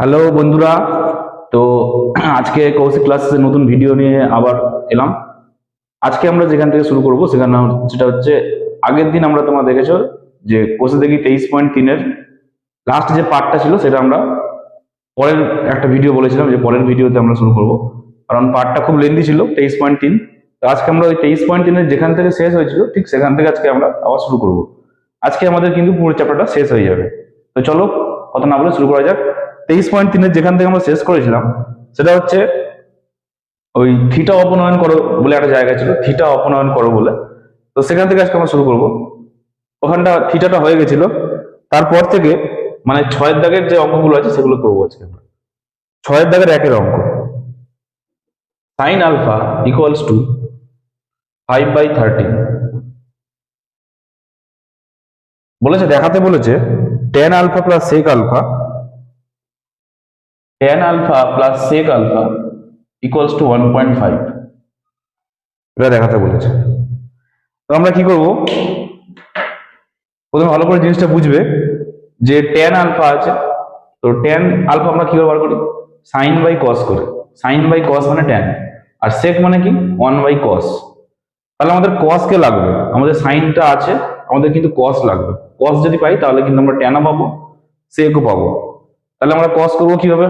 Hello বন্ধুরা। তো আজকে কৌশিক ক্লাসের নতুন ভিডিও নিয়ে আবার এলাম। আজকে আমরা যেখান থেকে শুরু করব সেখানে সেটা হচ্ছে, আগের দিন আমরা তোমরা দেখেছো যে কোষে দেখি 23.3-এর লাস্ট যে পার্টটা ছিল সেটা আমরা পরের একটা ভিডিও বলেছিলাম যে পরের ভিডিওতে আমরা শুরু করব, কারণ পার্টটা খুব লেন্দি ছিল 23.3। তো আজকে আমরা ওই 23.3-এর যেখান থেকে শেষ হয়েছিল ঠিক সেখান থেকে আজকে আমরা আবার শুরু করব। আজকে আমাদের কিন্তু পুরো চ্যাপ্টারটা শেষ হয়ে যাবে। তো চলো কথা না বলে শুরু করা যাক। 23.3-এর যেখান থেকে আমরা শেষ করেছিলাম সেটা হচ্ছে ওই থিটা অপনয়ন করো বলে একটা জায়গা ছিল, থিটা অপনয়ন করো বলে। তো সেখান থেকে আজকে আমরা শুরু করব। ওখানটা থিটাটা হয়ে গেছিল, তারপর থেকে মানে ছয়ের দাগের যে অঙ্কগুলো আছে সেগুলো করবো আজকে আমরা। ছয়ের দাগের একের অঙ্ক, সাইন আলফা ইকুয়ালস টু 5/13 বলেছে, দেখাতে বলেছে tan alpha plus sec alpha, tan alpha plus sec alpha equals to 1.5, এটা দেখাতে বলেছে। তো আমরা কি করব, প্রথমে ভালো করে জিনিসটা বুঝবে যে টেন আলফা আছে। তো টেন আলফা আমরা কিভাবে বার করি, সাইন বাই কস করে। সাইন বাই কস মানে টেন, আর সেক মানে কি 1/cos। তাহলে আমাদের কস কে লাগবে, আমাদের সাইনটা আছে, আমাদের কিন্তু কস লাগবে। কস যদি পাই তাহলে কিন্তু আমরা টেনও পাবো, সেকও পাবো। তাহলে আমরা কস করবো কিভাবে,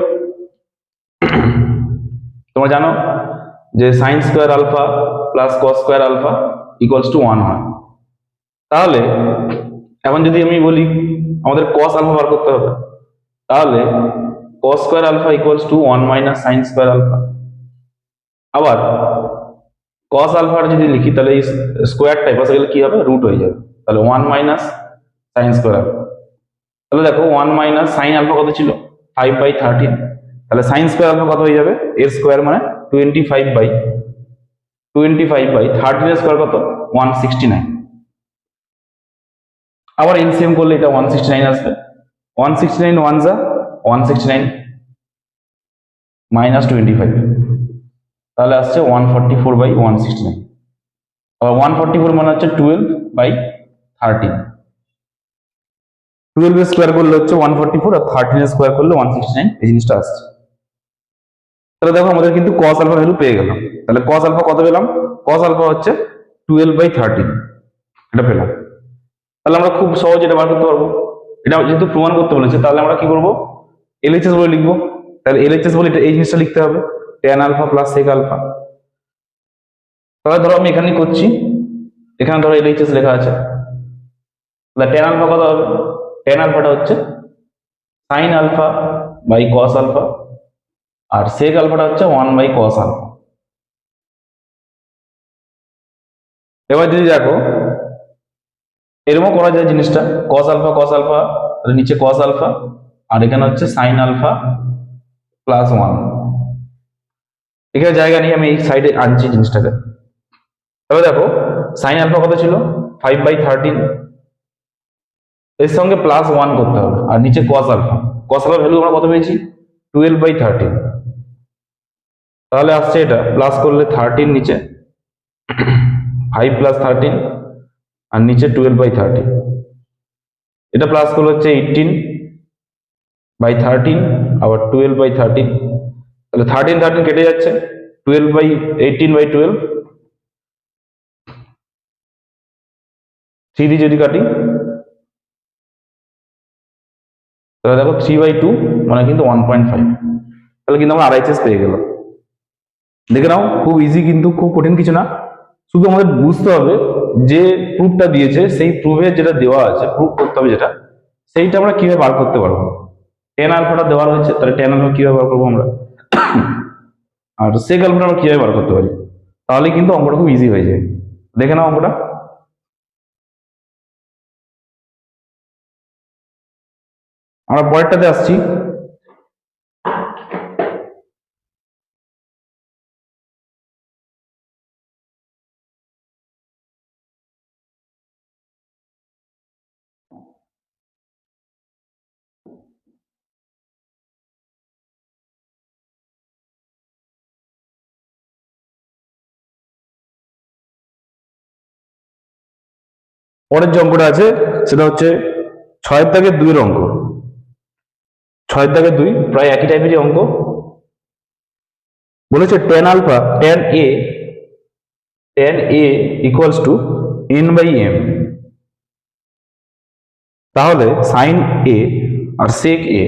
তোমরা জানো যে sine square alpha plus cos square alpha equals to 1 হয়। তাহলে এখন যদি আমি বলি আমাদের কস আলফা বার করতে হবে, তাহলে cos square alpha equals to 1 minus sine square alpha. আবার কস আলফার যদি লিখি তাহলে এই স্কোয়ারটা পাশে গেলে কি হবে, রুট হয়ে যাবে। তাহলে 1 মাইনাস সাইন স্কোয়ার আলফা। তাহলে দেখো 1 মাইনাস সাইন আলফা কত ছিল, 5/13। তাহলে সাইন স্কোয়ার আলফা কত হয়ে যাবে, এর স্কোয়ার মানে 25/13 এর স্কোয়ার কত, 169। আবার এলসিএম করলে এটা 169 আসবে। 169 ওয়ান যা 169 মাইনাস 25, তাহলে আসছে 144/169। আবার 144 মানে হচ্ছে 12/13। 12 এর স্কোয়ার করলে হচ্ছে 144, আর 13 এর স্কোয়ার করলে 169, এই জিনিসটা আসছে। তাহলে দেখো আমাদের কিন্তু cos আলফা ভ্যালু পেয়ে গেলাম। তাহলে cos আলফা কত পেলাম, cos আলফা হচ্ছে 12/13, এটা পেলাম। তাহলে আমরা খুব সহজ এটা বার করতে পারবো। এটা যেহেতু প্রমাণ করতে বলেছে তাহলে আমরা কি করবো, এলএইচএস বলে লিখবো। তাহলে এলএইচএস বলে এটা এই জিনিসটা লিখতে হবে, tan alpha plus sec alpha. তাহলে ধরো আমি এখানে করছি, এখানে ধরো এলএইচএস লেখা আছে। তাহলে টেন আলফা কত হবে, টেন আলফাটা হচ্ছে sine alpha by cos alpha, আর সেক আলফাটা হচ্ছে 1/cos আলফা। এবার যদি দেখো এরকম করা যায় জিনিসটা, cos আলফা নিচে cos আলফা, আর এখানে হচ্ছে সাইন আলফা প্লাস 1। এখানে জায়গা নিয়ে আমি এই সাইডে আনছি জিনিসটাকে। তবে দেখো সাইন আলফা কত ছিল, 5/13, এর সঙ্গে প্লাস 1 করতে হবে, আর নিচে cos alpha. cos alpha value আমরা কত পেয়েছি, 12/13। তাহলে আসছে এটা প্লাস করলে 13 নিচে, 5 প্লাস 13, আর নিচে 12/13। এটা প্লাস করলে হচ্ছে 18/13, আবার 12/13। তাহলে 13 কেটে যাচ্ছে, 18/12, 3 দিয়ে যদি কাটি তাহলে দেখো 3/2 মানে কিন্তু 1.5। তাহলে কিন্তু আমরা RHS পেয়ে গেলাম। দেখে নাও খুব ইজি, কিন্তু খুব কঠিন কিছু না। শুধু আমাদের বুঝতে হবে যে প্রুফটা দিয়েছে সেই প্রুফে যেটা দেওয়া আছে, প্রুফ করতে হবে যেটা, সেইটা আমরা কিভাবে বার করতে পারবো। টেন আলফাটা দেওয়া রয়েছে, তাহলে টেন আলফা কিভাবে বার করবো আমরা, আর সেক আলফাটা আমরা কিভাবে বার করতে পারি, তাহলে কিন্তু অঙ্কটা খুব ইজি হয়ে যায়। দেখে নাও অঙ্কটা। আমরা পরেরটাতে আসছি। পরের যে অঙ্কটা আছে সেটা হচ্ছে 6 দাগের 2 অঙ্ক। 6 দাগের 2 প্রায় একই টাইপেরই অঙ্ক। বলেছে tan alpha tan a equals to n/m। তাহলে সাইন a আর সেক a,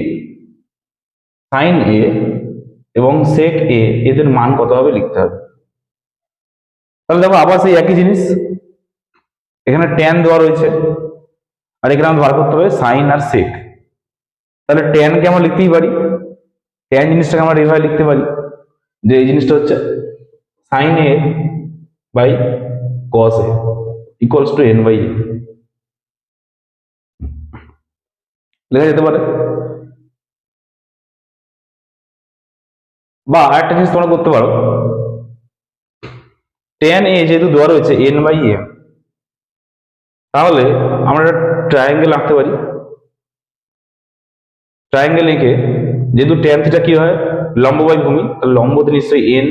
সাইন a এবং সেক a এদের মান কত হবে লিখতে হবে। তাহলে দেখো আবার সেই একই জিনিস, এখানে tan দেওয়া রয়েছে আর এখানে আমাদের বার করতে হবে সাইন আর সেক। তাহলে tan কে আমরা লিখতেই পারি, tan জিনিসটাকে আমরা এইভাবে লিখতে পারি যে এই জিনিসটা হচ্ছে sine a by cos a equals to n/a লেখা যেতে পারে। বা আরেকটা জিনিস তোমরা করতে পারো, tan a যেহেতু দেওয়া রয়েছে n/m, তাহলে আমরা একটা ট্রায়াঙ্গেল আঁকতে পারি। ট্রায়াঙ্গেল এঁকে যেহেতু tan থিটা কি হয় লম্ব বাই ভূমি, তাহলে লম্বতে নিশ্চয়ই n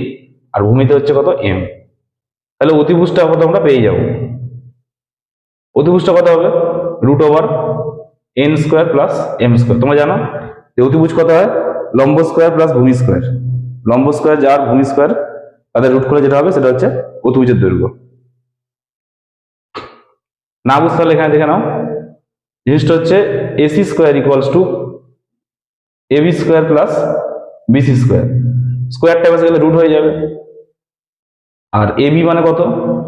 আর ভূমিতে হচ্ছে কত m, তাহলে অতিভুজটা কত আমরা পেয়ে যাব। অতিভুজটা কত হবে √n² প্লাস m²। তোমরা জানো যে অতিভুজ কত হয় লম্ব স্কোয়ার প্লাস ভূমি স্কোয়ার, লম্ব স্কোয়ার যার ভূমি স্কোয়ার তাদের রুট করে যেটা হবে সেটা হচ্ছে অতিভুজের দৈর্ঘ্য। না বুঝতে পারলে এখানে দেখে নাও, জিনিসটা হচ্ছে ac² equals to ab² plus bc²। স্কোয়ারটা বসে গেলে রুট হয়ে যাবে। আর ab মানে কত,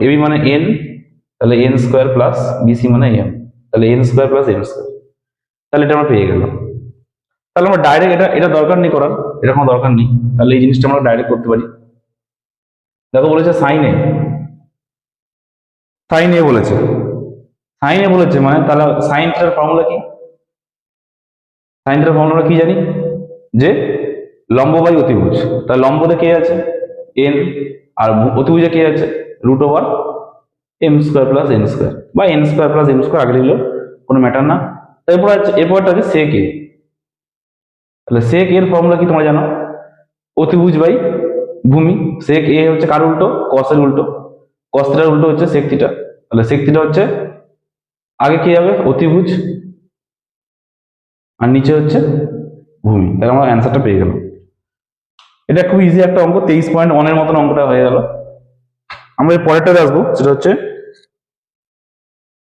ab মানে n, তাহলে n² প্লাস bc মানে m, তাহলে n² প্লাস m²। তাহলে এটা আমরা পেয়ে গেলাম। তাহলে আমরা ডাইরেক্ট এটা দরকার নেই করার, এটা কোনো দরকার নেই, তাহলে এই জিনিসটা আমরা ডাইরেক্ট করতে পারি। দেখো বলেছে সাইন এ বলেছে, মানে তাহলে সাইন থিটার ফর্মুলা কি, সাইন থিটার ফর্মুলা কি জানি যে লম্ব বাই অতিভুজ। তাহলে লম্বতে কে আছে n আর অতিভুজে কে আছে √m² প্লাস n² বা n² প্লাস m² আগে লিখলেও কোনো ম্যাটার না। এরপরটা আছে সেক এ। তাহলে সেক এর ফর্মুলা কি তোমরা জানো, অতিভুজ বাই ভূমি। সেক এ হচ্ছে কার উল্টো, কসের উল্টো, কস থিটার উল্টো হচ্ছে সেক থিটা। তাহলে সেক থিটা হচ্ছে আগে কি হবে অতিভুজ আর নিচে হচ্ছে ভূমি। তাহলে আমরা অ্যান্সারটা পেয়ে গেলাম। এটা খুব ইজি একটা অঙ্ক, 23.1 এর মতন অঙ্কটা হয়ে গেল। আমরা এর পরেরটাতে আসবো, সেটা হচ্ছে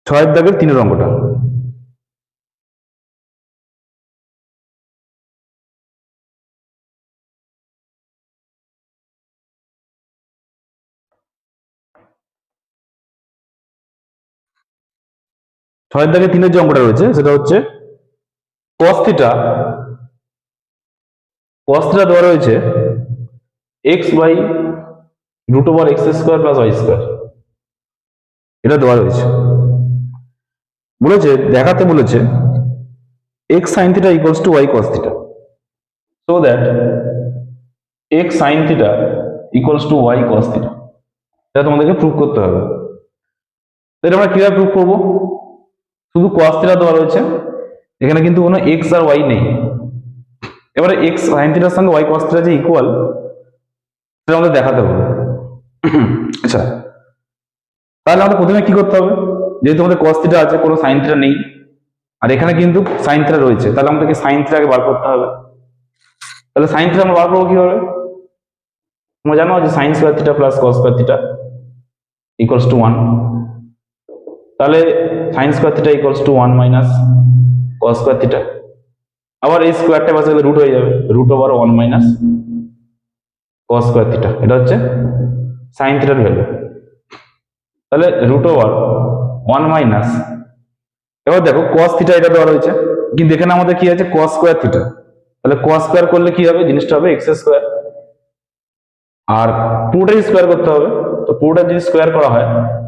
6 দাগের 3 অঙ্কটা। ছয়ের দাগে 3 যে অঙ্কটা রয়েছে সেটা হচ্ছে cos থিটা দেওয়া রয়েছে x by √x² plus y², এটা দেওয়া রয়েছে। বলেছে দেখাতে বলেছে x sin theta equals two y cos theta, so that x sin theta equals two y cos theta. এটা তোমাদেরকে প্রুভ করতে হবে। এটা আমরা কিভাবে প্রুভ করবো, শুধু cos থিটা দেওয়া রয়েছে, এখানে কিন্তু কোনো x আর y নেই। এবারে x sin থিটার সঙ্গে y cos থিটা যে ইকুয়াল সেটা আমাদের দেখাতে হবে। আচ্ছা, তাহলে আমাদের প্রথমে কি করতে হবে, যেহেতু আমাদের cos থিটা আছে কোনো sin থিটা নেই আর এখানে কিন্তু sin থিটা রয়েছে, তাহলে আমাদেরকে sin থিটাকে বার করতে হবে। তাহলে sin থিটা আমরা বার করবো কিভাবে, তোমরা জানো যে sin² theta plus cos² theta equals to 1। তাহলে sin² theta equals to 1 minus cos² theta. আবার এই স্কোয়ারটা পাশে গেলে রুট হয়ে যাবে, √1 মাইনাস cos² থিটা। এটা হচ্ছে সাইন থিটার ভ্যালু। তাহলে √1 মাইনাস, এবার দেখো cos থিটা এটা দেওয়া রয়েছে, কিন্তু এখানে আমাদের কি আছে cos² থিটা। তাহলে cos² করলে কি হবে, জিনিসটা হবে x²। আর পুরোটাই স্কোয়ার করতে হবে, তো পুরোটা যদি স্কোয়ার করা হয়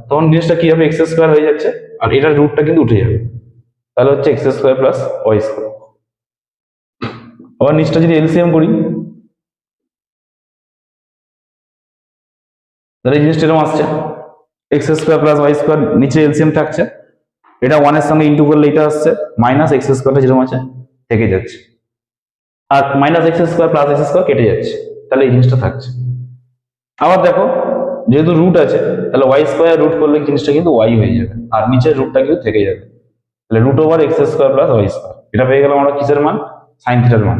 তখন জিনিসটা কি হবে x² হয়ে যাচ্ছে আর এটার রুটটা কিন্তু উঠে যাবে, তাহলে হচ্ছে x² প্লাস y²। আবার নিচটা যদি এলসিএম করি তাহলে এই জিনিসটা এরকম আসছে x² প্লাস y² নিচে এলসিএম থাকছে, এটা 1 এর সঙ্গে ইন্টু করলে এটা আসছে মাইনাস x² যেরকম আছে থেকে যাচ্ছে আর মাইনাস x² প্লাস x² কেটে যাচ্ছে, তাহলে এই জিনিসটা থাকছে। আবার দেখো যেহেতু রুট আছে তাহলে y² রুট করলে জিনিসটা কিন্তু y হয়ে যাবে আর নিচের রুটটা কিন্তু থেকে যাবে, তাহলে √x² প্লাস y²। এটা পেয়ে গেলাম আমরা কিসের মান, সাইন থিটার মান।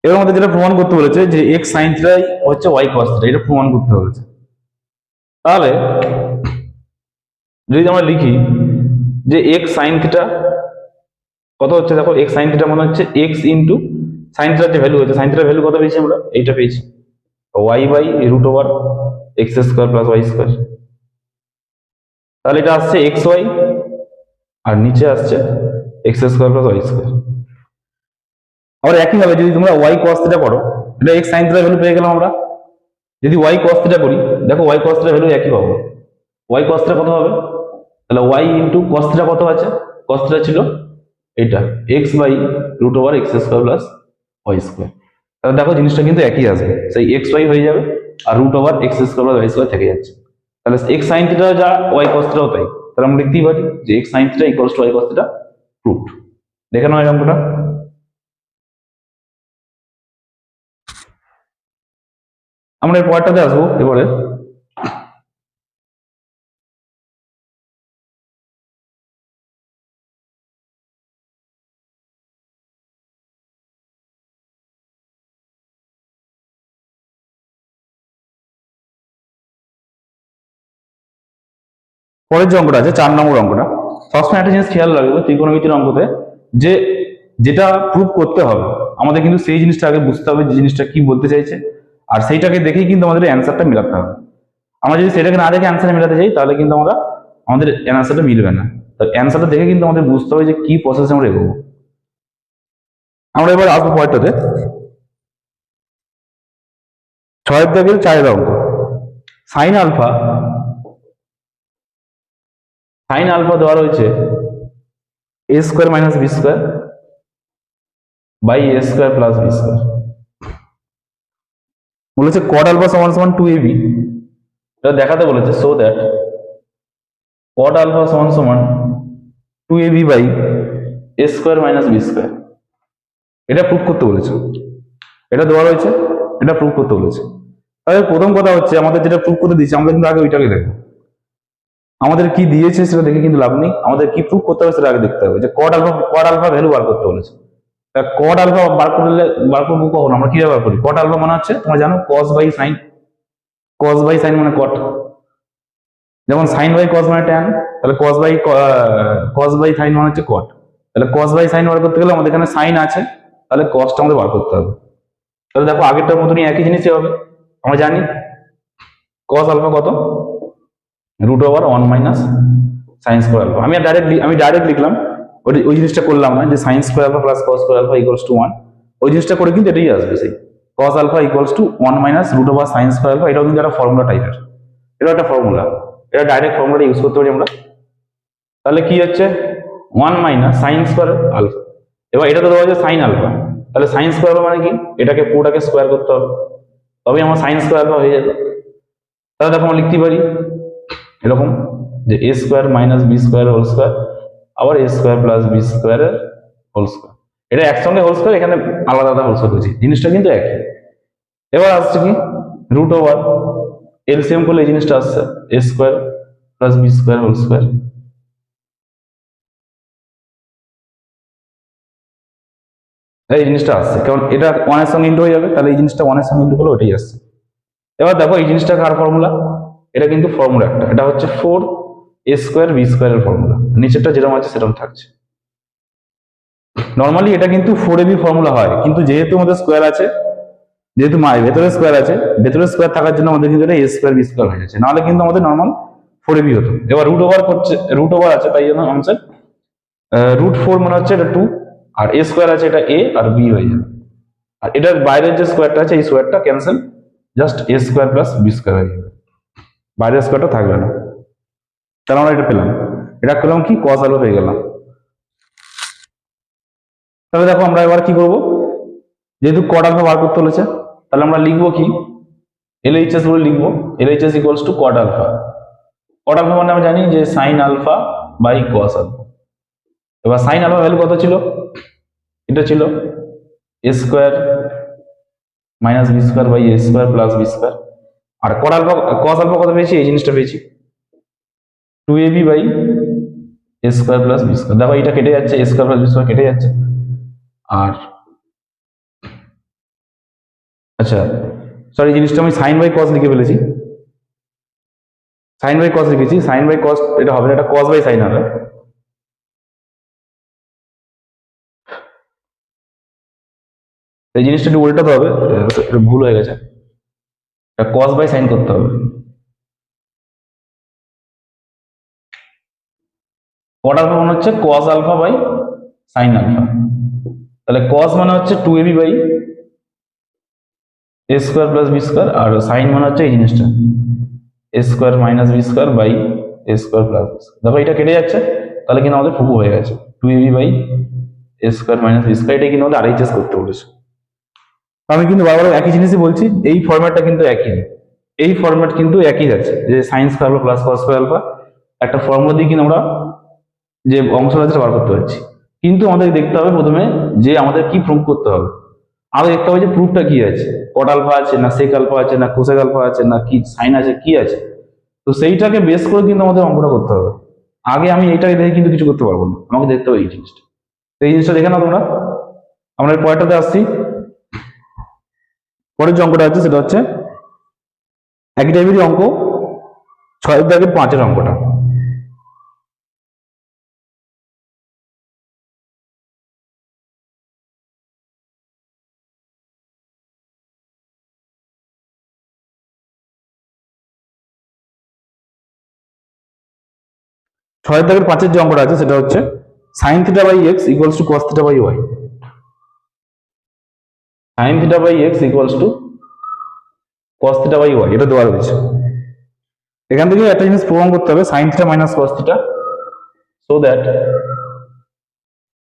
এবার আমাদের যেটা প্রমাণ করতে বলেছে যে এক্স সাইন থিটা হচ্ছে ওয়াই কস থিটা, এটা প্রমাণ করতে বলেছে। তাহলে যদি আমরা লিখি যে এক্স সাইন থিটা কত হচ্ছে, দেখো এক্স সাইন থিটা মানে হচ্ছে এক্স ইন্টু সাইন থিটার যে ভ্যালু হচ্ছে, সাইন থিটার ভ্যালু কত পেয়েছি আমরা, এইটা পেয়েছি, Y by root over X square plus Y square. তাহলে এটা আসছে এক্স ওয়াই আর নিচে আসছে X square plus Y square. আবার একইভাবে যদি তোমরা ওয়াই কস থিটা করো, এটা এক্স সাইন থিটার ভ্যালু পেয়ে গেলাম আমরা। যদি ওয়াই কস থিটা করি, দেখো ওয়াই কস থিটার ভ্যালু একই পাবো। ওয়াই কস থিটা কত হবে, তাহলে ওয়াই ইন্টু কস থিটা কত আছে, কস থিটা ছিল এটা X by root over X square plus Y square. তাহলে দেখো জিনিসটা কিন্তু একই আসবে, সেই এক্স ওয়াই হয়ে যাবে আর root over X square plus Y square থেকে যাচ্ছে। তাহলে এক্স সাইন থিটা যা ওয়াই কস থিটাও তাই, তাহলে আমরা লিখতেই পারি যে X sine theta equals to Y cos theta, proved. দেখে নাও এই অঙ্কটা। আমরা এর পরেরটাতে আসবো। এবারে পরের যে অঙ্কটা আছে 4 নম্বর অঙ্কটা, সবসময় একটা জিনিস খেয়াল রাখবে ত্রিকোণমিতির অঙ্কতে, যে যেটা প্রুভ করতে হবে আমাদের কিন্তু সেই জিনিসটা আগে বুঝতে হবে, যে জিনিসটা কি বলতে চাইছে, আর সেইটাকে দেখেই কিন্তু আমাদের অ্যান্সারটা মেলাতে হবে। আমরা যদি সেটাকে না দেখে অ্যান্সার মেলাতে যাই তাহলে কিন্তু আমাদের অ্যান্সারটা মিলবে না। তো অ্যান্সারটা দেখে কিন্তু আমাদের বুঝতে হবে যে কি প্রসেসে আমরা এগোবো। আমরা এবার আসবো পরেরটাতে, 6 দাগের 4 অঙ্ক। সাইন আলফা দেওয়া রয়েছে A square minus B square by A square plus B square. বলেছে কট আলফা সমান সমান 2ab, এটা দেখাতে বলেছে, সো দ্যাট কট আলফা সমান সমান 2ab by A square minus B square. এটা প্রুভ করতে বলেছে, এটা দেওয়া রয়েছে, এটা প্রুভ করতে বলেছে। তাহলে প্রথম কথা হচ্ছে আমাদের যেটা প্রুভ করতে দিচ্ছে আমরা কিন্তু আগে ওইটাকে দেখবো। আমাদের কি দিয়েছে সেটা দেখে কিন্তু লাভ নেই, আমাদের কি প্রুভ করতে হবে সেটা আগে দেখতে হবে। যে কট আলফা ভ্যালু বার করতে বলেছে, কট আলফা বার করবো কখন, আমরা কি বার করি, কট আলফা মানে হচ্ছে তোমরা জানো cos by sine, cos by sine মানে কট, যেমন সাইন বাই কস মানে ট্যান, তাহলে কস বাই সাইন মানে হচ্ছে কট। তাহলে কস বাই সাইন বার করতে গেলে আমাদের এখানে সাইন আছে, তাহলে কসটা আমাদের বার করতে হবে। তাহলে দেখো আগেরটার মতনই একই জিনিসই হবে। আমরা জানি কস আলফা কত, root over 1 minus sine square alpha. আমি ডাইরেক্ট লিখলাম, ওই জিনিসটা করলাম না, যে sine square alpha plus cos square alpha equals to 1, ওই জিনিসটা করে কিন্তু এটাই আসবে, সেই cos alpha equals to 1 minus root over sine square alpha. এটাও কিন্তু একটা ফর্মুলা টাইপের, এটা একটা ফর্মুলা, এটা ডাইরেক্ট ফর্মুলাটা ইউজ করতে পারি আমরা। তাহলে কি হচ্ছে 1 মাইনাস সাইন স্কোয়ার আলফা, এবার এটা তো দেওয়া হচ্ছে সাইন আলফা, তাহলে সাইন স্কোয়ার মানে কি, এটাকে পুরোটাকে স্কোয়ার করতে হবে, তবে আমার সাইন স্কোয়ার আলফা হয়ে যাবে। তাহলে দেখো আমরা লিখতে পারি এরকম যে A square minus B square whole square, আবার এ স্কোয়ার প্লাস বি স্কোয়ারের হোল স্কোয়ার। এটা একসঙ্গে হোল স্কোয়ার, এখানে আলাদা আলাদা হোল স্কোয়ার করছি, জিনিসটা কিন্তু একই। এবার আসছে কি রুট ওভার, এলসিএম করলে এই জিনিসটা আসছে A square plus B square whole square. এই জিনিসটা আসছে কারণ এটা 1 এর সঙ্গে ইন্টু হয়ে যাবে, তাহলে এই জিনিসটা 1 এর সঙ্গে ইন্টু করলে ওটাই আসছে। এবার দেখো এই জিনিসটা কার ফর্মুলা, এটা কিন্তু ফর্মুলা একটা, এটা হচ্ছে 4 এ স্কোয়ার বি স্কোয়ারের ফর্মুলা, নিচেরটা যেরকম আছে সেরকম থাকছে। নর্মালি এটা কিন্তু 4ab ফর্মুলা হয়, কিন্তু যেহেতু আমাদের স্কোয়ার আছে, যেহেতু ভেতরে স্কোয়ার আছে, ভেতরে স্কোয়ার থাকার জন্য আমাদের কিন্তু এটা এ স্কোয়ার বি স্কোয়ার হয়ে যাচ্ছে, নাহলে কিন্তু আমাদের নর্মাল 4ab হতো। এবার রুট ওভার আছে, তাই জন্য আমাদের রুট 4 মনে হচ্ছে এটা 2, আর এ স্কোয়ার আছে এটা এ আর বি হয়ে যাবে, আর এটার বাইরের যে স্কোয়ারটা আছে এই স্কোয়ারটা cancel, just a square plus B square হয়ে যাবে, বাইরের স্কোয়ারটা থাকবে না। তাহলে আমরা এটা পেলাম, এটা পেলাম কি কস আলফা হয়ে গেলাম। তাহলে দেখো আমরা এবার কি করব, যেহেতু কট আলফা বার করতে বলেছে, তাহলে আমরা লিখবো কি এলএইচএস বলে লিখবো, LHS equals to cot alpha. Cot alpha মানে আমরা জানি যে sine alpha by cos alpha. এবার সাইন আলফা ভ্যালু কত ছিল, এটা ছিল A square minus B square by A square plus B square, আর কস আলফা কত পেয়েছি, এই জিনিসটা পেয়েছি 2ab by A square plus B square. দেখো এটা কেটে যাচ্ছে, A square plus B square কেটে যাচ্ছে। আর আচ্ছা সরি, জিনিসটা আমি সাইন বাই কস লিখে ফেলেছি, সাইন বাই কস লিখেছি, সাইন বাই কস এটা হবে না, এটা কস বাই সাইন হবে। এই জিনিসটা একটু উল্টাতে হবে, এটা ভুল হয়ে গেছে, এটা কস বাই সাইন করতে হবে। কট আলফা মানে হচ্ছে cos alpha by sine alpha. তাহলে কস মানে হচ্ছে 2ab by A square plus B square, আর সাইন মানে হচ্ছে এই জিনিসটা A square minus B square by A square plus B square. দেখো এটা কেটে যাচ্ছে, তাহলে কিন্তু আমাদের ফুপু হয়ে গেছে 2ab by A square minus B square. এটাই কিন্তু আমাদের আরএইচএস করতে বলেছে। আমি কিন্তু বারবার একই জিনিসই বলছি, এই ফরম্যাটটা কিন্তু একই, এই ফরম্যাট কিন্তু একই আছে, যে sine square alpha plus cos square alpha একটা ফর্মুলা দিয়ে কিন্তু আমরা যে অংশটা আছে বার করতে পারছি। কিন্তু আমাদের দেখতে হবে প্রথমে যে আমাদের কি প্রুভ করতে হবে। আগে দেখতে হবে যে প্রুফটা কি আছে, কট আলফা আছে না সেক আলফা আছে না কোসেক আলফা আছে না কি সাইন আছে কি আছে। তো সেইটাকে বেস করে কিন্তু আমাদের অঙ্কটা করতে হবে। আগে আমি এইটাকে দেখে কিন্তু কিছু করতে পারবো না, আমাকে দেখতে হবে এই জিনিসটা। তো এই জিনিসটা দেখে নাও তোমরা। আমরা পরেরটাতে আসছি। পরের যে অঙ্কটা আছে সেটা হচ্ছে একই টাইপেরই অঙ্ক, 6-5 অঙ্কটা। 6-5 যে অঙ্কটা আছে সেটা হচ্ছে sine theta by X equals to cos theta by Y. Sine theta by X equals to cos theta by Y, এটা দেওয়া রয়েছে। এখান থেকে একটা জিনিস প্রমাণ করতে হবে, sine theta minus cos theta, so that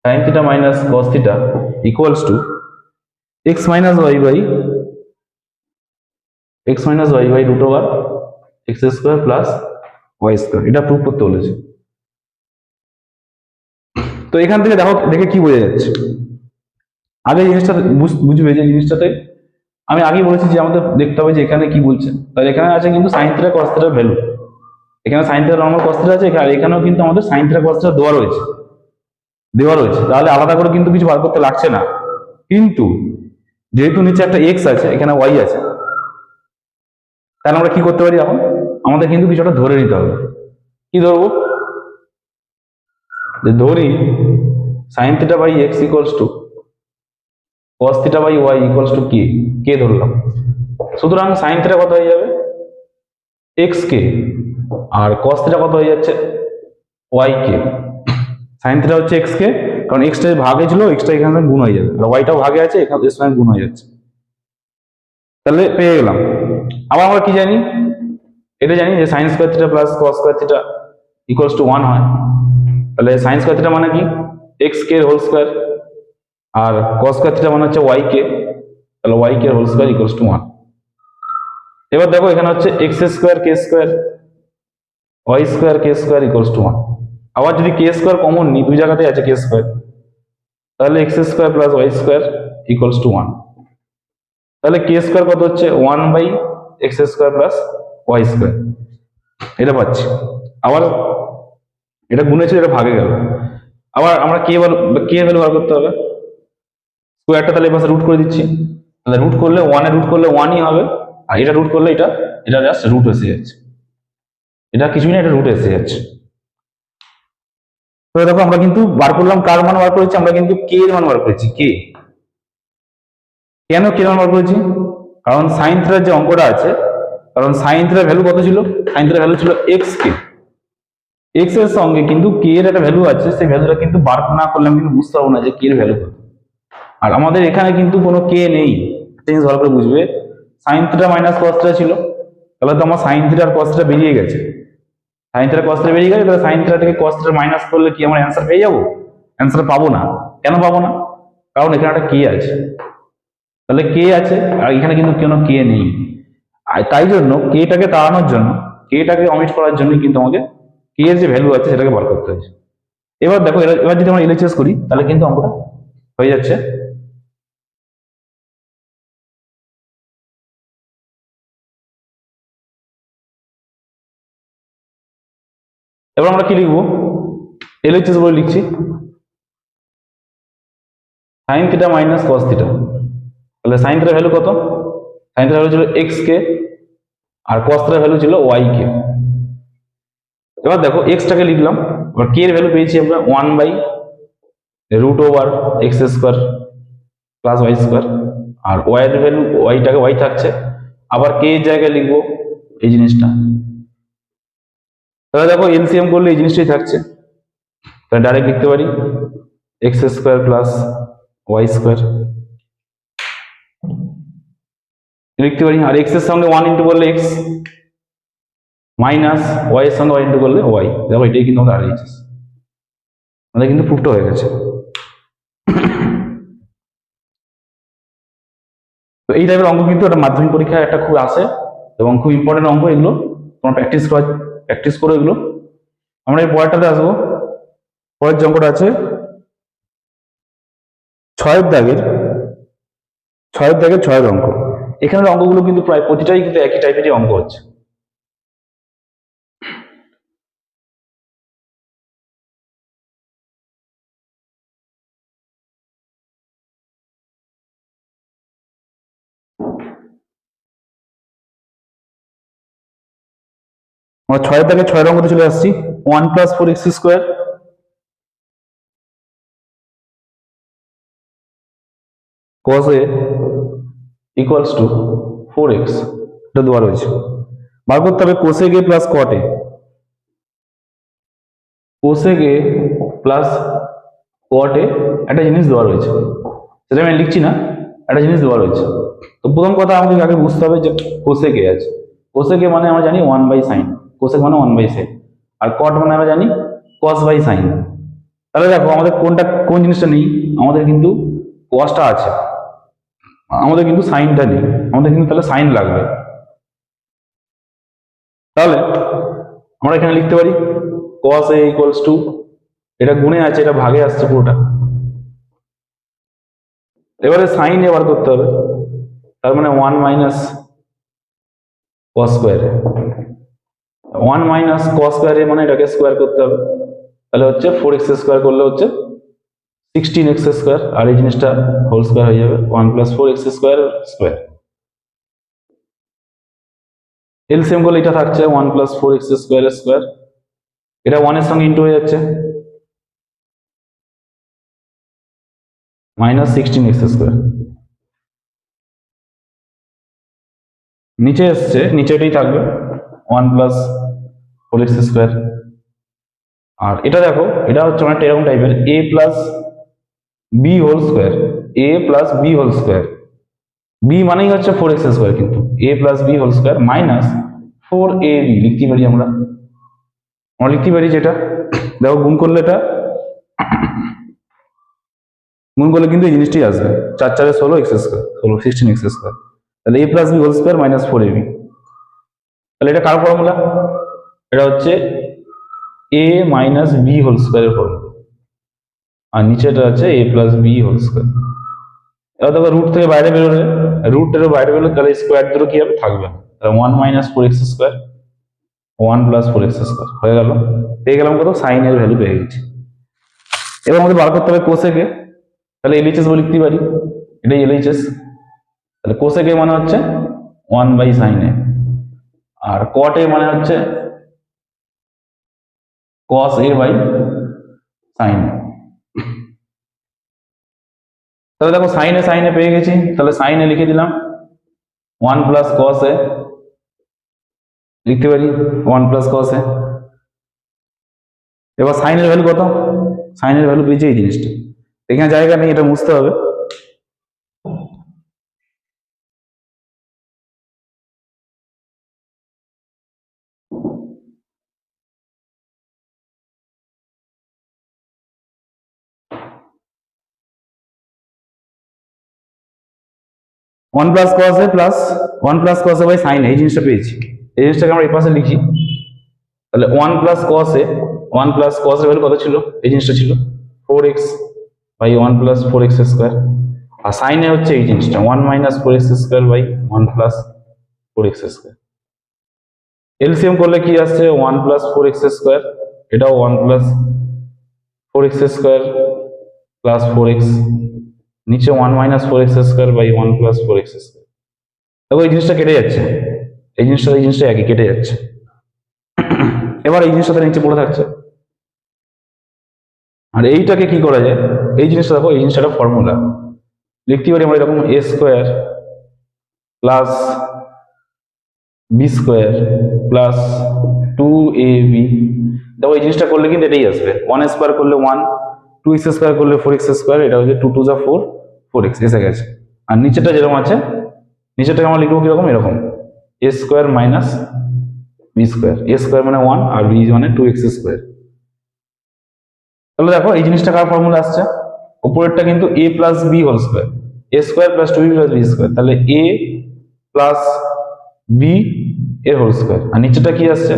sine theta minus cos theta equals to X minus Y by root over X square plus Y square. এটা প্রুভ করতে বলেছে। তো এখান থেকে দেখো, দেখে কি বোঝা যাচ্ছে, আগে জিনিসটা বুঝবে যে জিনিসটাতে আমি আগেই বলেছি যে আমাদের দেখতে হবে যে এখানে কি বলছে। তাহলে এখানে আছে কিন্তু সাইন থিটা কস থিটার ভ্যালু, এখানে sine theta normal cos theta আছে, আর এখানেও কিন্তু আমাদের সাইন থিটা কস থিটা দেওয়া রয়েছে। তাহলে আলাদা করে কিন্তু কিছু বার করতে লাগছে না। কিন্তু যেহেতু নিচে একটা এক্স আছে, এখানে ওয়াই আছে, তাহলে আমরা কি করতে পারি, এখন আমাদের কিন্তু কিছুটা ধরে নিতে হবে। কি ধরবো, যে ধরি sine theta by X equals to cos theta by Y equals to K ধরলাম। সুতরাং সাইন থিটা কত হয়ে যাবে, এক্স কে, আর কস থিটা কত হয়ে যাচ্ছে, ওয়াই কে। সাইন থিটা হচ্ছে এক্স কে, কারণ এক্সটা ভাগে ছিল, এক্সটা এখানে গুণ হয়ে যাবে, আর ওয়াইটাও ভাগে আছে, এখানে এর সঙ্গে গুণ হয়ে যাচ্ছে। তাহলে পেয়ে গেলাম। আবার আমরা কি জানি, এটা জানি যে sine square theta plus cos square theta equals to 1 হয়। তাহলে সাইন স্কোয়ার থিটা মানে কি, এক্স কে হোল স্কোয়ার, আর কস স্কোয়ার থিটা মানে হচ্ছে ওয়াই কে, তাহলে Y K whole square equals to 1। এবার দেখো এখানে হচ্ছে X square K square Y square K square equals to 1। আবার যদি কে স্কোয়ার কমন নিই, দুই জায়গাতেই আছে কে স্কোয়ার, তাহলে X square plus Y square equals to 1। তাহলে কে স্কোয়ার কত হচ্ছে 1 by x square plus Y square, এটা পাচ্ছি। আবার এটা গুণে ছিল, এটা ভাগে গেল। আবার আমরা কে ভ্যালু বার করতে হবে, স্কোয়ারটা তাহলে এপাশে রুট করে দিচ্ছি, তাহলে রুট করলে 1 রুট করলে 1ই হবে, আর এটা রুট করলে এটা জাস্ট রুট এসে যাচ্ছে, এটা কিছুই না, এটা রুট এসে যাচ্ছে। তো দেখো আমরা কিন্তু বার করলাম, কার মান বার করেছি, আমরা কিন্তু কে এর মান বার করেছি। কেন কে মান বার করেছি, কারণ সাইন থিটার যে অঙ্কটা আছে, কারণ সাইন থিটার ভ্যালু কত ছিল, সাইন থিটার ভ্যালু ছিল এক্স কে, এক্স এর সঙ্গে কিন্তু কে এর একটা ভ্যালু আছে, সেই ভ্যালুটা কিন্তু বার না করলে আমি কিন্তু বুঝতে পারবো না যে কে এর ভ্যালু কত। আর আমাদের এখানে কিন্তু কোনো কে নেই, জিনিস ভালো করে বুঝবে। Sign theta minus cos theta ছিল, তাহলে তো আমার সাইন থিটা আর কস থিটা বেরিয়ে গেছে, সাইন থিটা কস থিটা বেরিয়ে গেছে, তাহলে সাইন থিটা থেকে কস থিটা মাইনাস করলে কি আমরা অ্যান্সার পেয়ে যাবো, অ্যান্সার পাবো না। কেন পাবো না, কারণ এখানে একটা কে আছে, তাহলে কে আছে আর এখানে কিন্তু কোনো কে নেই। আর তাই জন্য কেটাকে তাড়ানোর জন্য, কেটাকে অমিট করার জন্য কিন্তু আমাকে কে এর যে ভ্যালু আছে সেটাকে বার করতে হয়েছে। এবার দেখো, এবার যদি আমরা এলএইচএস করি তাহলে কিন্তু অঙ্কটা হয়ে যাচ্ছে। এবার আমরা কি লিখবো, এলএইচএস বলে লিখছি, sign theta minus cos theta. তাহলে সাইন থিটার ভ্যালু কত? সাইন থিটার ভ্যালু ছিল এক্স কে, আর কস থিটার ভ্যালু ছিল ওয়াই কে। এবার দেখো এক্সটাকে লিখলাম, এবার কে এর ভ্যালু পেয়েছি আমরা 1/√ওভার x² প্লাস y², আর ওয়াই এর ভ্যালু ওয়াইটাকে ওয়াই থাকছে, আবার কে এর জায়গায় লিখবো এই জিনিসটা। তাহলে দেখো এলসিএম করলে এই জিনিসটাই থাকছে, তাহলে ডাইরেক্ট লিখতে পারি x² প্লাস y² লিখতে পারি। আর এক্স এর সঙ্গে 1 ইন্টু করলে এক্স, মাইনাস ওয়াই এর সঙ্গে 1 ইন্টু করলে ওয়াই। দেখো এটাই কিন্তু আমাদের RHS, আমাদের কিন্তু প্রুফটা হয়ে গেছে। তো এই টাইপের অঙ্ক কিন্তু একটা মাধ্যমিক পরীক্ষায় একটা খুব আসে এবং খুব ইম্পর্টেন্ট অঙ্ক এগুলো, তোমরা প্র্যাকটিস করো এগুলো। আমরা এই পরেরটাতে আসবো। পরের যে অঙ্কটা আছে 6 দাগের 6 অঙ্ক। এখানের অঙ্কগুলো কিন্তু প্রায় প্রতিটাই কিন্তু একই টাইপেরই অঙ্ক হচ্ছে। আমরা 6 দাগের 6 অঙ্কতে চলে আসছি। 1 + 4x² cos a equals to 4x, এটা দেওয়া রয়েছে। বার করতে হবে cosec a plus cot a। cosec a plus cot a একটা জিনিস দেওয়া রয়েছে, সেটা আমি লিখছি না, একটা জিনিস দেওয়া রয়েছে। তো প্রথম কথা আমাকে আগে বুঝতে হবে যে cosec a আছে। cosec a মানে আমরা জানি 1/sin, cosec মানে 1/sin, আর cot মানে আমরা জানি cos/sin। তাহলে দেখো আমাদের কোন জিনিসটা নেই, আমাদের কিন্তু cosটা আছে, আমাদের কিন্তু সাইনটা নেই, আমাদের কিন্তু তাহলে সাইন লাগবে। তাহলে আমরা এখানে লিখতে পারি cos a ইকুয়ালস টু, এটা গুণে আছে, এটা ভাগে আসছে পুরোটা। এবারে সাইন এবার করতে হবে, তার মানে 1 minus cos square, 1 minus cos square মানে এটাকে স্কোয়ার করতে হবে, তাহলে হচ্ছে 4x² করলে হচ্ছে 16x², আর এই জিনিসটা হোল স্কোয়ার হয়ে যাবে 1 + 4x² স্কোয়ার। এলসিএম করলে এটা থাকছে 1 + 4x² স্কোয়ার, এটা 1 এর সঙ্গে ইন্টু হয়ে যাচ্ছে, মাইনাস 16x²। নিচে এসছে, নিচেটাই থাকবে 1 + 4x²। আর এটা দেখো, এটা হচ্ছে অনেকটা এরকম টাইপের a + b whole square, a + b whole square. b মানেই হচ্ছে 4x², কিন্তু a + b whole square minus 4ab লিখতে পারি আমরা লিখতে পারি যেটা দেখো গুণ করলে, এটা গুণ করলে কিন্তু এই জিনিসটাই আসবে, 4 4 16x², 16x²। তাহলে a + b whole square minus 4ab। তাহলে এটা কার ফর্মুলা? এটা হচ্ছে a - b হোল স্কোয়ারের ফর্মুলা, আর নিচেটা আছে a + b হোল স্কোয়ার। এবার দেখো রুট থেকে বাইরে বেরোলে, রুটেরও বাইরে বেরোলে, তাহলে স্কোয়ার দুটো কি হবে? থাকবে না। তাহলে 1 - 4x², 1 + 4x² হয়ে গেল। পেয়ে গেলাম কত? সাইন এর ভ্যালু পেয়ে গেছি। এবার আমাদের বার করতে হবে কোসেক এ, তাহলে এলএইচএস বলে লিখতে পারি, এটাই এলএইচএস। তাহলে কোসেক এ মানে হচ্ছে 1/sin a, আর কট এ মানে হচ্ছে cos a/sin a। তাহলে দেখো সাইন এ পেয়ে গেছি, তাহলে সাইন এ লিখে দিলাম 1 + cos a, লিখতে পারি 1 + cos a। এবার সাইনের ভ্যালু কত? সাইনের ভ্যালু পেয়েছি এই জিনিসটা, এখানে জায়গা নেই, এটা মুছতে হবে। One plus cos a plus 1 + cos a/sin a, এই জিনিসটা পেয়েছি। এই জিনিসটাকে আমরা এই পাশে লিখি, তাহলে 1 + cos a, 1 + cos এর ভ্যালু কত ছিল? এই জিনিসটা ছিল 4x/1 + 4x², আর সাইন এ হচ্ছে এই জিনিসটা 1 - 4x²/1 + 4x²। এলসিএম করলে কি আসছে? 1 + 4x², এটাও 1 + 4x স্কোয়ার প্লাস 4x, নিচে 1 minus 4x square by 1 plus 4x square. দেখো এই জিনিসটা কেটে যাচ্ছে, এই জিনিসটা একই কেটে যাচ্ছে। এবার এই জিনিসটা নিচে পড়ে থাকছে। আর এইটাকে কি করা যায়, এই জিনিসটা দেখো, এই জিনিসটা ফর্মুলা লিখতে পারি আমরা এরকম, a square plus B square plus 2ab। দেখো এই জিনিসটা করলে কিন্তু এটাই আসবে, 1 স্কোয়ার করলে 1, 2x স্কোয়ার করলে 4x স্কোয়ার, এটা হচ্ছে 2 2 যা 4, 4x এসে গেছে। আর নিচেটা যেরকম আছে, নিচেটাকে আমরা লিখবো কিরকম, এরকম a square minus B square, a square মানে 1 আর b মানে 2x স্কোয়ার। তাহলে দেখো এই জিনিসটা কার ফর্মুলা আসছে, উপরেরটা কিন্তু a plus b whole square, a square plus 2b plus B square, তাহলে a প্লাস বি এর হোল স্কোয়ার। আর নিচেটা কি আসছে,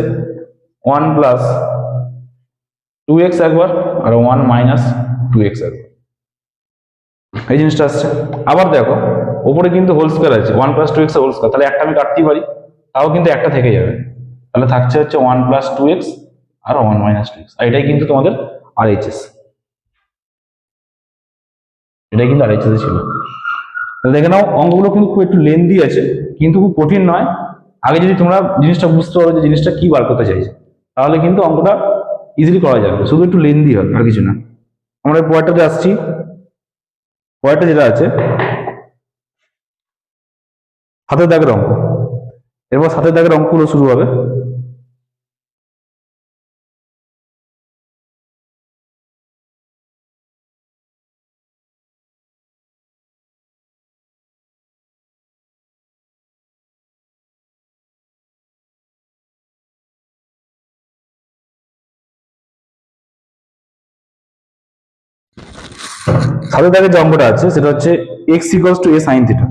1 প্লাস 2x একবার আর 1 মাইনাস 2x একবার, এই জিনিসটা আসছে। আবার দেখো উপরে কিন্তু হোল স্কোয়ার আছে, 1 প্লাস 2x হোল স্কোয়ার, তাহলে একটা আমি কাটতেই পারি, তাও কিন্তু একটা থেকে যাবে, তাহলে থাকছে হচ্ছে 1 প্লাস 2x আর 1 মাইনাস 2x। আর এটাই কিন্তু তোমাদের RHS, এটাই কিন্তু RHS ছিল। তাহলে দেখে নাও অঙ্কগুলো কিন্তু খুব একটু লেন্দি আছে, কিন্তু খুব কঠিন নয়। আগে যদি তোমরা জিনিসটা বুঝতে পারো যে জিনিসটা কি বার করতে চাইছে, তাহলে কিন্তু অঙ্কটা ইজিলি করা যাবে, শুধু একটু লেন্দি হয় আর কিছু না। আমরা পরেরটাতে আসছি, পরেরটা যেটা আছে হাতের দাগের অঙ্ক। এরপর হাতের দাগের অঙ্কগুলো শুরু হবে। হাতের দাগের যে অঙ্কটা আছে সেটা হচ্ছে x equals to a sine theta,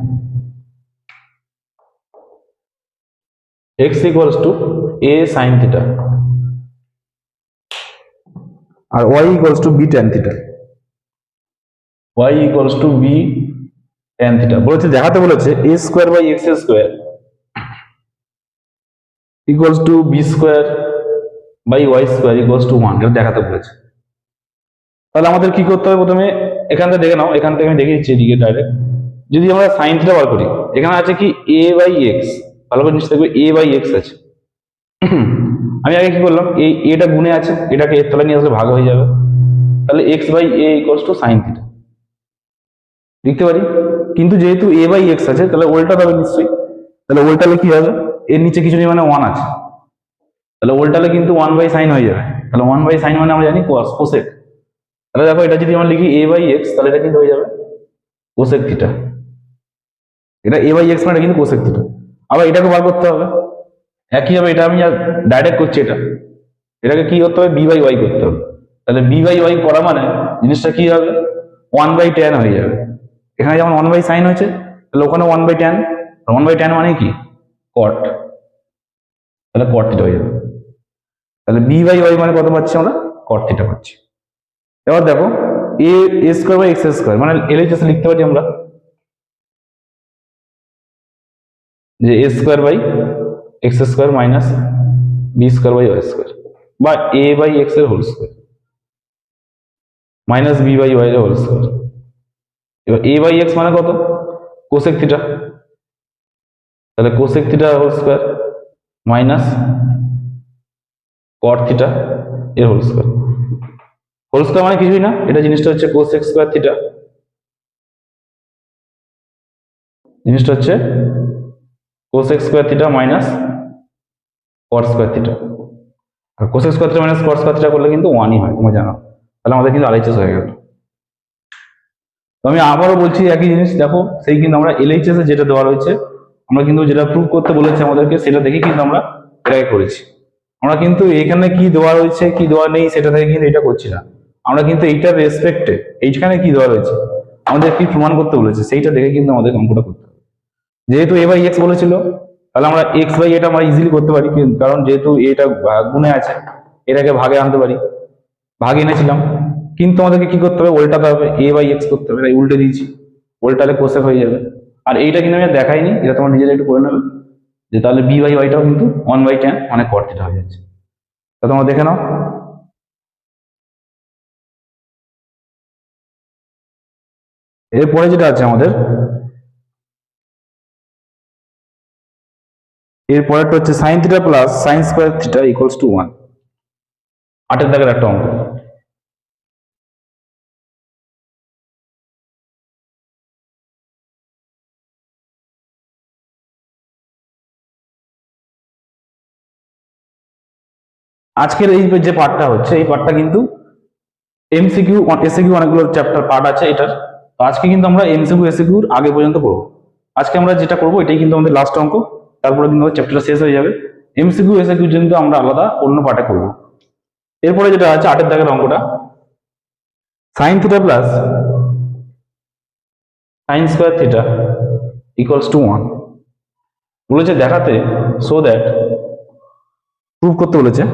x equals to a sine theta আর y equals to b tan theta, y equals to b tan theta. বলেছে দেখাতে বলেছে a square by x square equals to b square by y square equals to 1, এটা দেখাতে বলেছে। তাহলে আমাদের কি করতে হবে, প্রথমে এখান থেকে দেখে নাও, এখান থেকে আমি দেখে দিচ্ছি এদিকে ডাইরেক্ট। যদি আমরা সাইন থিটা বার করি, এখানে আছে কি a বাই এক্স, ভালো করে নিশ্চয় দেখবে a বাই এক্স আছে। আমি আগে কি করলাম, এই এটা গুণে আছে, এটাকে এর তলায় নিয়ে আসলে ভাগ হয়ে যাবে, তাহলে x by a equals to sine theta লিখতে পারি। কিন্তু যেহেতু a বাই এক্স আছে, তাহলে উল্টাতে হবে নিশ্চয়ই, তাহলে উল্টালে কি হবে, এর নিচে কিছু নেই মানে 1 আছে, তাহলে উল্টালে কিন্তু 1 বাই সাইন হয়ে যাবে, তাহলে 1 বাই সাইন মানে আমরা জানি কোসেক। তাহলে দেখো এটা যদি আমরা লিখি a বাই এক্স, তাহলে এটা কিন্তু হয়ে যাবে কোসেক থিটা, এটা a বাই এক্স মানে কিন্তু কোসেক থিটা। আবার এটাকে বার করতে হবে একইভাবে, এটা আমি ডাইরেক্ট করছি, এটাকে কি করতে হবে, b বাই ওয়াই করতে হবে, তাহলে b বাই ওয়াই করা মানে জিনিসটা কি হবে, 1 বাই ট্যান হয়ে যাবে। এখানে যেমন 1 বাই সাইন হয়েছে, তাহলে ওখানে 1 বাই ট্যান, 1 বাই ট্যান মানে কি কট, তাহলে কট থিটা হয়ে যাবে। তাহলে b বাই ওয়াই মানে কত পাচ্ছি আমরা, কট থিটা পাচ্ছি। এবার দেখো a square by x square মানে LHS লিখতে পারি আমরা, যে a square by x square minus B square by y square, বা a বাই এক্স এর whole square minus b by y এর হোল স্কোয়ার। এবার a বাই এক্স মানে কত, কোসেক থিটা, তাহলে cosec theta whole square minus cot theta এর whole square. Whole square মানে কিছুই না, এটা জিনিসটা হচ্ছে কোসেক স্কোয়ার থিটা, জিনিসটা হচ্ছে cosec square theta minus cot square theta. আর cosec square theta minus cot square theta করলে কিন্তু 1ই হয়, তোমরা জানো। তাহলে আমাদের কিন্তু RHS হয়ে গেল। তো আমি আবারও বলছি একই জিনিস, দেখো সেই কিন্তু আমরা LHS এ যেটা দেওয়া রয়েছে, আমরা কিন্তু যেটা প্রুভ করতে বলেছে আমাদেরকে, সেটা দেখে কিন্তু আমরা এটাকে করেছি। আমরা কিন্তু এখানে কি দেওয়া রয়েছে কি দেওয়া নেই সেটা থেকে কিন্তু এটা করছি না, আমরা কিন্তু এইটার রেসপেক্টে এইখানে কি দেওয়া রয়েছে আমাদের কি প্রমাণ করতে বলেছে সেইটা দেখে কিন্তু আমাদের অঙ্কটা করতে হবে। যেহেতু a বাই এক্স বলেছিল, তাহলে আমরা এক্স বাই এটা আমরা ইজিলি করতে পারি, কারণ যেহেতু এটা গুণে আছে, এটাকে ভাগে আনতে পারি, ভাগে এনেছিলাম। কিন্তু আমাদেরকে কি করতে হবে, উল্টাতে হবে, a বাই এক্স করতে হবে, তাই উল্টে দিয়েছি, উল্টালে কোসেক হয়ে যাবে। আর এইটা কিন্তু আমি আর দেখাইনি, এটা তোমার নিজেরা একটু করে নেবে, যে তাহলে b বাই ওয়াইটাও কিন্তু 1 বাই ট্যান মানে কট থিটা হয়ে যাচ্ছে। তা তোমরা দেখে নাও। এরপরে যেটা আছে আমাদের, এর পরেরটা হচ্ছে sine theta plus sign square theta equals to 1। 8 দাগের একটা অঙ্ক। আজকের এই যে পার্টটা হচ্ছে, এই পার্টটা কিন্তু এমসিকিউ এসিকিউ অনেকগুলো চ্যাপ্টার পার্ট আছে এটার। তো আজকে কিন্তু আমরা এমসিকিউ এসিকিউর আগে পর্যন্ত পড়বো। আজকে আমরা যেটা করবো এটাই কিন্তু আমাদের লাস্ট অঙ্ক, তারপরে কিন্তু চ্যাপ্টারটা শেষ হয়ে যাবে। এমসিকিউ এসিকিউ কিন্তু আমরা আলাদা অন্য পার্টে করবো। এরপরে যেটা আছে 8 দাগের অঙ্কটা, sine theta plus sign square theta equals to 1 বলেছে দেখাতে, সো দ্যাট প্রুভ করতে বলেছে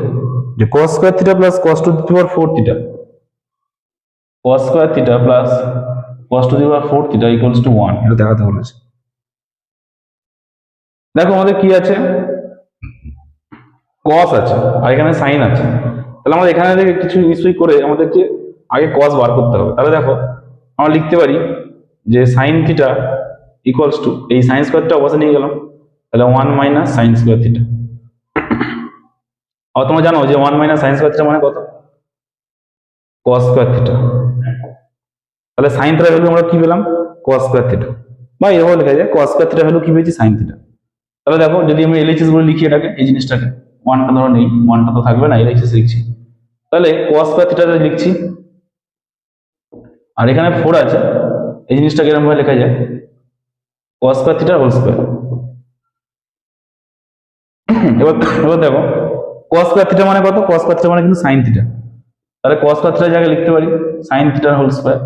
যে cos square theta plus cos to the power 4 theta, cos square theta plus cos to the power 4 theta equals to 1 এটা দেখাতে বলেছে। দেখো আমাদের কি আছে, cos আছে আর এখানে sin আছে। তাহলে আমাদের এখানে থেকে কিছু নিশ্চয়ই করে আমাদেরকে আগে cos বার করতে হবে। তাহলে দেখো আমরা লিখতে পারি যে sin থিটা ইকুয়ালস টু, এই sin স্কোয়ারটা অবশ্যই নিয়ে গেলাম, তাহলে 1 মাইনাস sin স্কোয়ার থিটা। আর তোমরা জানো যে 1 মাইনাস sin স্কোয়ার থিটা মানে কত, cos স্কোয়ার থিটা। তাহলে sin থিটার ভ্যালু আমরা কি পেলাম, cos স্কোয়ার থিটা, বা এভাবে লেখা যায় cos স্কোয়ার থিটার ভ্যালু কি পেয়েছি, sin থিটা। তাহলে দেখো যদি আমি এলএইচএস বলে লিখি এটাকে, এই জিনিসটাকে, 1টা ধরো নেই, 1টা তো থাকবে না, এলএইচএস লিখছি। তাহলে cos স্কোয়ার থিটাটা লিখছি, আর এখানে 4 আছে, এই জিনিসটাকে এরকম ভাবে লেখা যায় cos square theta whole square. এবার এবার দেখো cos স্কোয়ার থিটা মানে কত, cos স্কোয়ার থিটা মানে কিন্তু sin থিটা। তাহলে cos স্কোয়ার থিটার জায়গায় লিখতে পারি sin থিটা হোল স্কোয়ার।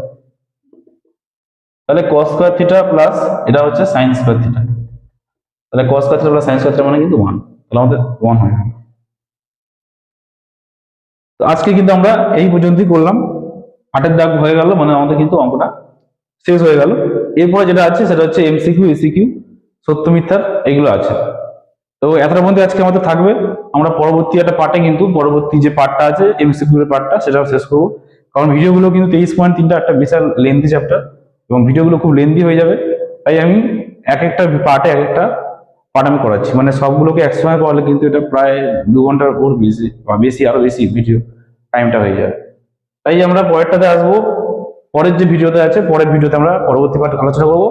তাহলে cos স্কোয়ার থিটা প্লাস এটা হচ্ছে sin স্কোয়ার থিটা। তাহলে cos square theta plus sin square theta মানে কিন্তু 1, তাহলে আমাদের 1 হয়ে গেল। তো আজকে কিন্তু আমরা এই পর্যন্তই করলাম, 8 দাগ হয়ে গেল, মানে আমাদের কিন্তু অঙ্কটা শেষ হয়ে গেল। এরপরে যেটা আছে সেটা হচ্ছে এমসিকিউ এসিকিউ, সত্য মিথ্যার এগুলো আছে। তো এতটার মধ্যে আজকে আমাদের থাকবে। আমরা পরবর্তী একটা পার্টে কিন্তু পরবর্তী যে পার্টটা আছে এমসিকিউ এর পার্টটা সেটাও শেষ করবো, কারণ ভিডিওগুলো কিন্তু 23.3টা একটা বিশাল লেন্থি চ্যাপ্টার এবং ভিডিওগুলো খুব লেন্থি হয়ে যাবে। তাই আমি এক একটা পার্টে এক একটা পার্ট আমি করাচ্ছি, মানে সবগুলোকে একসঙ্গে করালে কিন্তু এটা প্রায় 2 ঘন্টার ওর বেশি বা বেশি, আরো বেশি ভিডিও টাইমটা হয়ে যাবে। তাই আমরা পরেরটাতে আসবো, পরের যে ভিডিওতে আছে পরের ভিডিওতে আমরা পরবর্তী পার্ট আলোচনা করবো।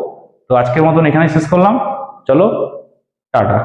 তো আজকের মতন এখানেই শেষ করলাম, চলো টাটা।